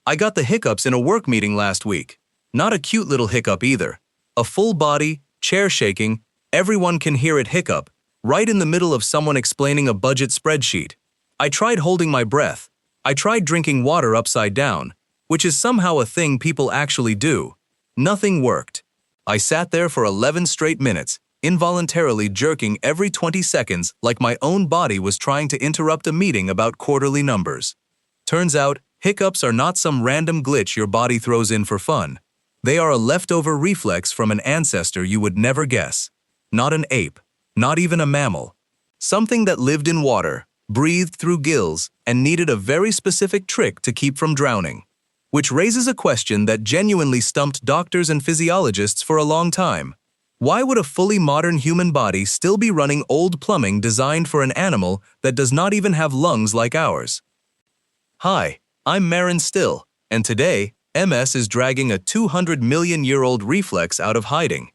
I got the hiccups in a work meeting last week. Not a cute little hiccup either. A full body, chair shaking, everyone can hear it hiccup, right in the middle of someone explaining a budget spreadsheet. I tried holding my breath. I tried drinking water upside down, which is somehow a thing people actually do. Nothing worked. I sat there for 11 straight minutes, involuntarily jerking every 20 seconds like my own body was trying to interrupt a meeting about quarterly numbers. Turns out, hiccups are not some random glitch your body throws in for fun. They are a leftover reflex from an ancestor you would never guess. Not an ape, not even a mammal. Something that lived in water, breathed through gills, and needed a very specific trick to keep from drowning. Which raises a question that genuinely stumped doctors and physiologists for a long time. Why would a fully modern human body still be running old plumbing designed for an animal that does not even have lungs like ours? Hi, I'm Marin Still, and today, MS is dragging a 200-million-year-old reflex out of hiding.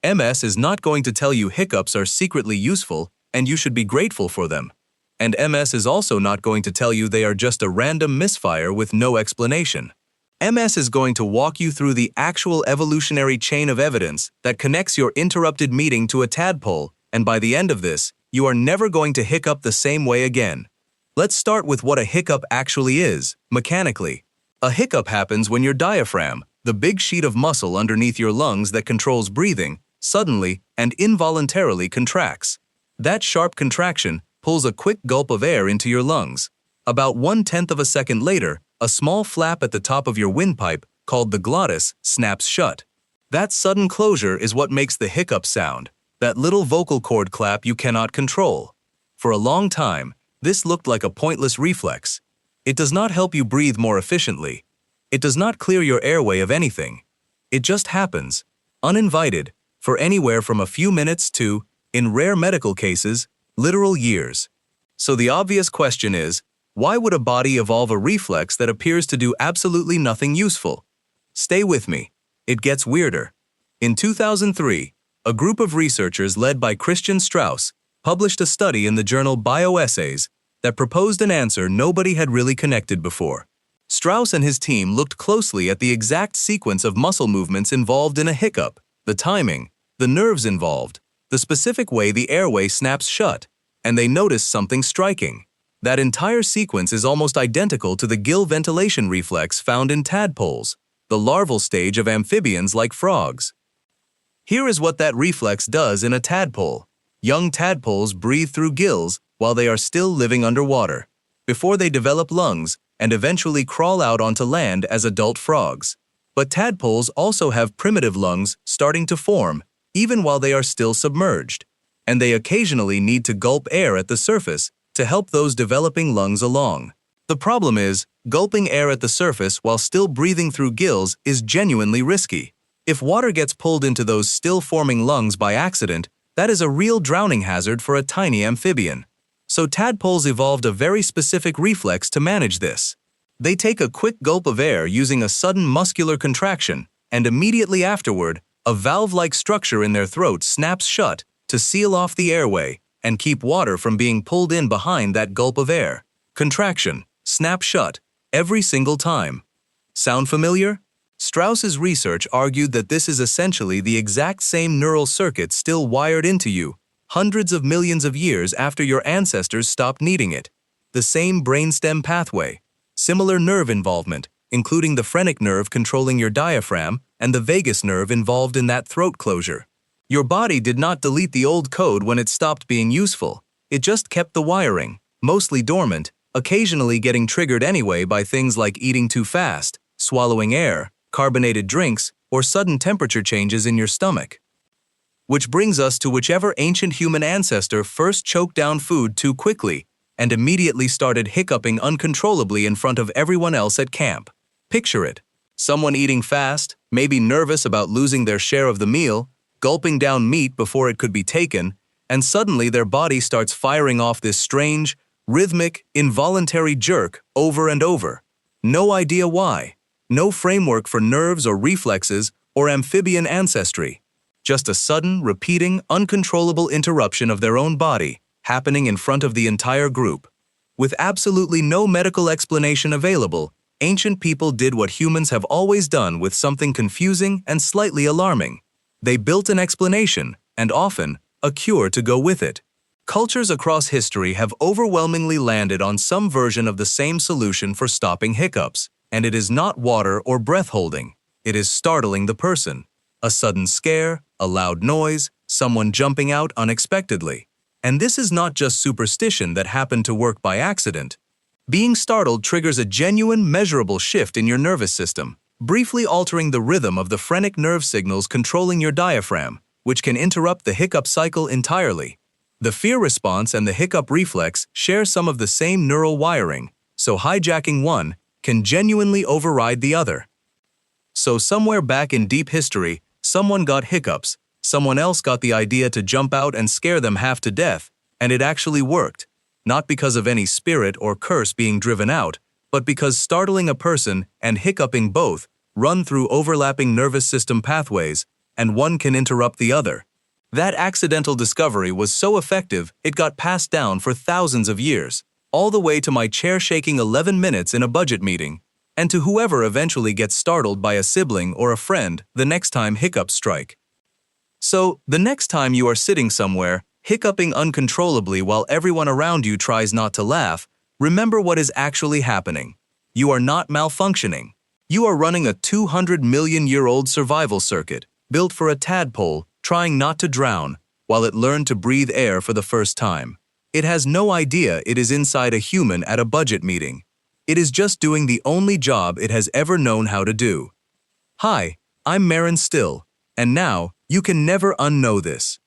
MS is not going to tell you hiccups are secretly useful and you should be grateful for them. And MS is also not going to tell you they are just a random misfire with no explanation. MS is going to walk you through the actual evolutionary chain of evidence that connects your interrupted meeting to a tadpole, and by the end of this, you are never going to hiccup the same way again. Let's start with what a hiccup actually is, mechanically. A hiccup happens when your diaphragm, the big sheet of muscle underneath your lungs that controls breathing, suddenly and involuntarily contracts. That sharp contraction pulls a quick gulp of air into your lungs. About 1/10 of a second later, a small flap at the top of your windpipe, called the glottis, snaps shut. That sudden closure is what makes the hiccup sound, that little vocal cord clap you cannot control. For a long time, this looked like a pointless reflex. It does not help you breathe more efficiently. It does not clear your airway of anything. It just happens, uninvited, for anywhere from a few minutes to, in rare medical cases, literal years. So the obvious question is, why would a body evolve a reflex that appears to do absolutely nothing useful? Stay with me. It gets weirder. In 2003, a group of researchers led by Christian Strauss published a study in the journal Bioessays that proposed an answer nobody had really connected before. Strauss and his team looked closely at the exact sequence of muscle movements involved in a hiccup, the timing, the nerves involved, the specific way the airway snaps shut, and they noticed something striking. That entire sequence is almost identical to the gill ventilation reflex found in tadpoles, the larval stage of amphibians like frogs. Here is what that reflex does in a tadpole. Young tadpoles breathe through gills while they are still living underwater, before they develop lungs and eventually crawl out onto land as adult frogs. But tadpoles also have primitive lungs starting to form, even while they are still submerged, and they occasionally need to gulp air at the surface to help those developing lungs along. The problem is, gulping air at the surface while still breathing through gills is genuinely risky. If water gets pulled into those still-forming lungs by accident, that is a real drowning hazard for a tiny amphibian. So tadpoles evolved a very specific reflex to manage this. They take a quick gulp of air using a sudden muscular contraction, and immediately afterward, a valve-like structure in their throat snaps shut to seal off the airway and keep water from being pulled in behind that gulp of air. Contraction, snap shut, every single time. Sound familiar? Strauss's research argued that this is essentially the exact same neural circuit still wired into you, hundreds of millions of years after your ancestors stopped needing it. The same brainstem pathway, similar nerve involvement, including the phrenic nerve controlling your diaphragm and the vagus nerve involved in that throat closure. Your body did not delete the old code when it stopped being useful. It just kept the wiring, mostly dormant, occasionally getting triggered anyway by things like eating too fast, swallowing air, carbonated drinks, or sudden temperature changes in your stomach. Which brings us to whichever ancient human ancestor first choked down food too quickly and immediately started hiccuping uncontrollably in front of everyone else at camp. Picture it. Someone eating fast, maybe nervous about losing their share of the meal, gulping down meat before it could be taken, and suddenly their body starts firing off this strange, rhythmic, involuntary jerk over and over. No idea why. No framework for nerves or reflexes or amphibian ancestry. Just a sudden, repeating, uncontrollable interruption of their own body, happening in front of the entire group. With absolutely no medical explanation available, Ancient people did what humans have always done with something confusing and slightly alarming. They built an explanation, and often, a cure to go with it. Cultures across history have overwhelmingly landed on some version of the same solution for stopping hiccups, and it is not water or breath holding. It is startling the person. A sudden scare, a loud noise, someone jumping out unexpectedly. And this is not just superstition that happened to work by accident. Being startled triggers a genuine, measurable shift in your nervous system, briefly altering the rhythm of the phrenic nerve signals controlling your diaphragm, which can interrupt the hiccup cycle entirely. The fear response and the hiccup reflex share some of the same neural wiring, so hijacking one can genuinely override the other. So somewhere back in deep history, someone got hiccups, someone else got the idea to jump out and scare them half to death, and it actually worked, not because of any spirit or curse being driven out, but because startling a person and hiccuping both run through overlapping nervous system pathways, and one can interrupt the other. That accidental discovery was so effective it got passed down for thousands of years, all the way to my chair-shaking 11 minutes in a budget meeting, and to whoever eventually gets startled by a sibling or a friend the next time hiccups strike. So, the next time you are sitting somewhere, hiccuping uncontrollably while everyone around you tries not to laugh, remember what is actually happening. You are not malfunctioning. You are running a 200-million-year-old survival circuit, built for a tadpole trying not to drown while it learned to breathe air for the first time. It has no idea it is inside a human at a budget meeting. It is just doing the only job it has ever known how to do. Hi, I'm Marin Still, and now you can never unknow this.